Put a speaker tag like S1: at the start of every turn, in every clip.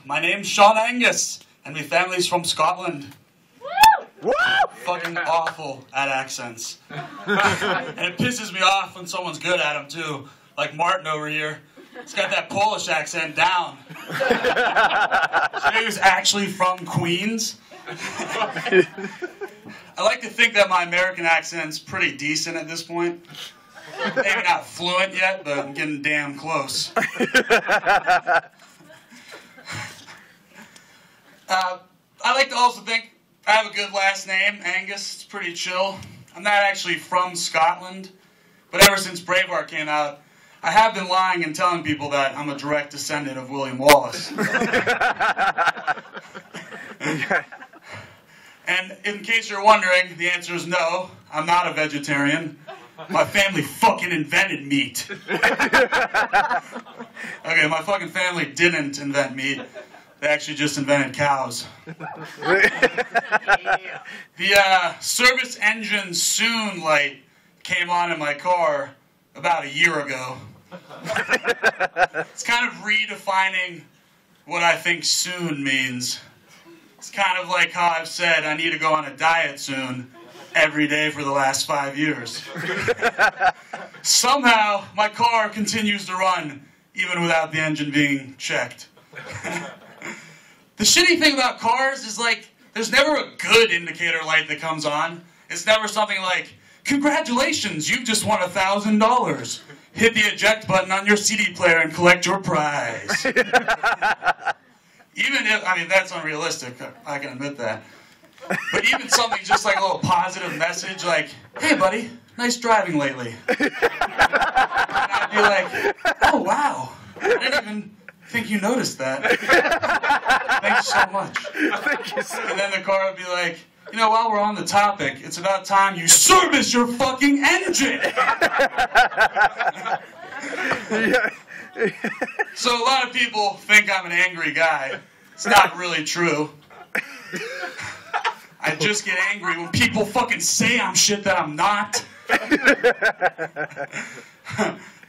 S1: My name's Sean Angus, and my family's from Scotland.
S2: Woo!
S1: Fucking awful at accents. And it pisses me off when someone's good at them, too. Like Martin over here. He's got that Polish accent down. So he was actually from Queens. I like to think that my American accent's pretty decent at this point. Maybe not fluent yet, but I'm getting damn close. I like to also think I have a good last name, Angus. It's pretty chill. I'm not actually from Scotland, but ever since Braveheart came out, I have been lying and telling people that I'm a direct descendant of William Wallace. And in case you're wondering, the answer is no. I'm not a vegetarian. My family fucking invented meat. Okay, my fucking family didn't invent meat. They actually just invented cows. The service engine soon light came on in my car about a year ago. It's kind of redefining what I think soon means. It's kind of like how I've said I need to go on a diet soon every day for the last 5 years. Somehow, my car continues to run even without the engine being checked. The shitty thing about cars is, like, there's never a good indicator light that comes on. It's never something like, congratulations, you've just won $1,000. Hit the eject button on your CD player and collect your prize. Even if, I mean, that's unrealistic, I can admit that. But even something just like a little positive message like, hey buddy, nice driving lately. And I'd be like, oh wow, I didn't even think you noticed that. Thanks so much.
S2: Thank you so much.
S1: And then the car would be like, you know, while we're on the topic, it's about time you service your fucking engine! So a lot of people think I'm an angry guy. It's not really true. I just get angry when people fucking say I'm shit that I'm not.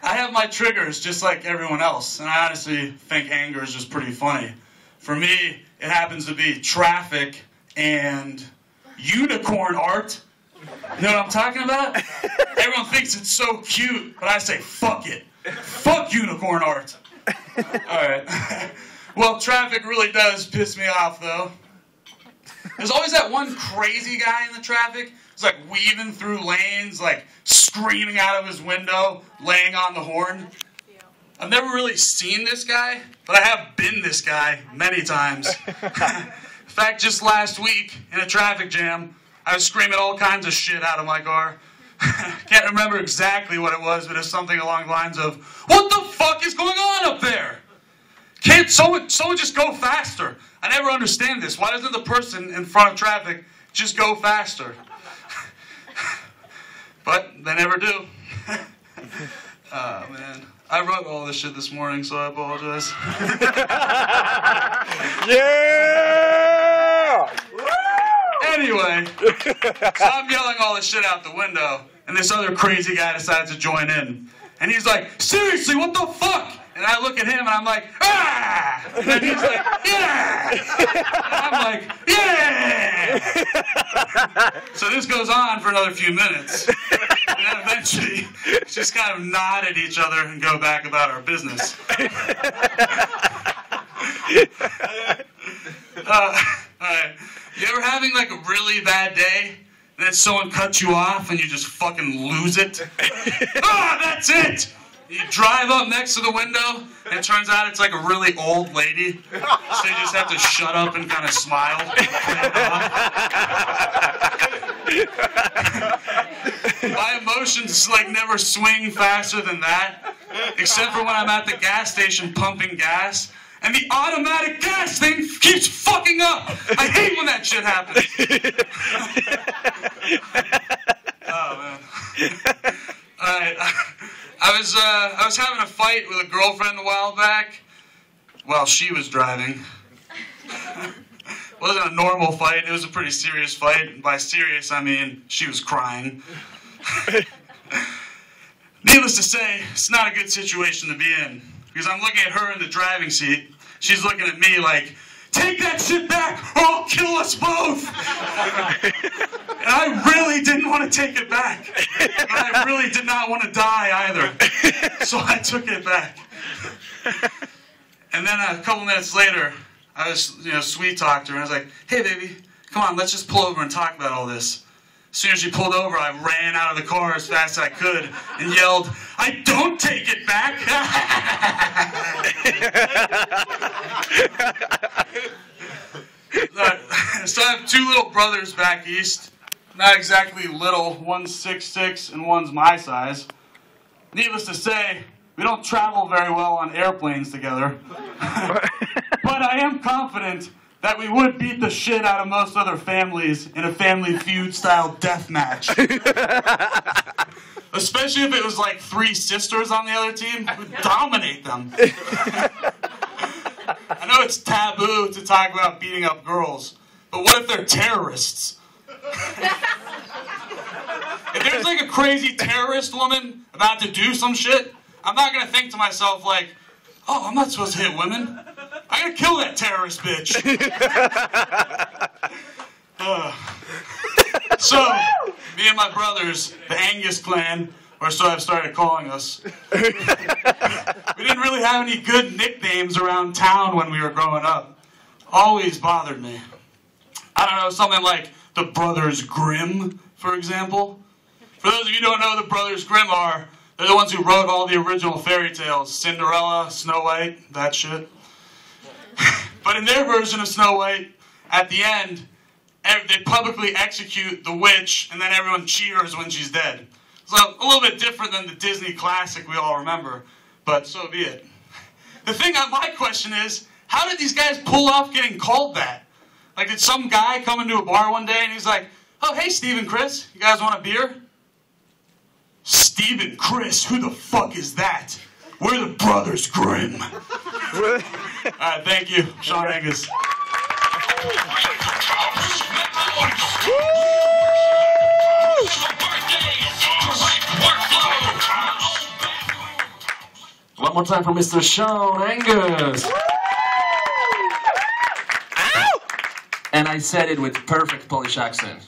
S1: I have my triggers just like everyone else, and I honestly think anger is just pretty funny. For me, it happens to be traffic and unicorn art. You know what I'm talking about? Everyone thinks it's so cute, but I say, fuck it. Fuck unicorn art. Alright. Well, traffic really does piss me off, though. There's always that one crazy guy in the traffic who's like weaving through lanes, like screaming out of his window, laying on the horn. I've never really seen this guy, but I have been this guy many times. In fact, just last week, in a traffic jam, I was screaming all kinds of shit out of my car. Can't remember exactly what it was, but it's something along the lines of, what the fuck is going on up there? Can't someone just go faster? I never understand this. Why doesn't the person in front of traffic just go faster? But they never do. Oh, man. I wrote all this shit this morning, so I apologize.
S2: Yeah!
S1: Anyway, so I'm yelling all this shit out the window, and this other crazy guy decides to join in. And he's like, seriously, what the fuck? And I look at him, and I'm like, ah! And then he's like, yeah! And I'm like, yeah! So this goes on for another few minutes. And then eventually, we just kind of nod at each other and go back about our business. Alright. You ever having like a really bad day, and then someone cuts you off and you just fucking lose it? Ah, that's it! You drive up next to the window, and it turns out it's like a really old lady, so you just have to shut up and kind of smile. My emotions like never swing faster than that, except for when I'm at the gas station pumping gas, and the automatic gas thing keeps fucking up. I hate when that shit happens. Oh man. Alright. I was having a fight with a girlfriend a while back while she was driving. It wasn't a normal fight, it was a pretty serious fight. And by serious, I mean she was crying. Needless to say, it's not a good situation to be in, because I'm looking at her in the driving seat, she's looking at me like, take that shit back or I'll kill us both. And I really didn't want to take it back. And I really did not want to die either. So I took it back. And then a couple minutes later, I was, sweet talked her, and I was like, hey, baby, come on, let's just pull over and talk about all this. As soon as she pulled over, I ran out of the car as fast as I could and yelled, I don't take it back! So I have two little brothers back east. Not exactly little. One's 6'6", and one's my size. Needless to say, we don't travel very well on airplanes together. But I am confident that we would beat the shit out of most other families in a Family Feud-style death match. Especially if it was like 3 sisters on the other team. We'd dominate them. I know it's taboo to talk about beating up girls, but what if they're terrorists? If there's like a crazy terrorist woman about to do some shit, I'm not going to think to myself like, oh, I'm not supposed to hit women. I gotta kill that terrorist bitch. So, me and my brothers, the Angus clan, or so I've started calling us, we didn't really have any good nicknames around town when we were growing up. Always bothered me. I don't know, something like the Brothers Grimm, for example. For those of you who don't know who the Brothers Grimm are, they're the ones who wrote all the original fairy tales. Cinderella, Snow White, that shit. But in their version of Snow White, at the end, they publicly execute the witch, and then everyone cheers when she's dead. So a little bit different than the Disney classic we all remember, but so be it. The thing on my question is, how did these guys pull off getting called that? Like, did some guy come into a bar one day and he's like, oh, hey, Steve and Chris, you guys want a beer? Steve and Chris, who the fuck is that? We're the Brothers Grimm. Alright, thank you, Sean Angus.
S3: One more time for Mr. Sean Angus. And I said it with perfect Polish accent.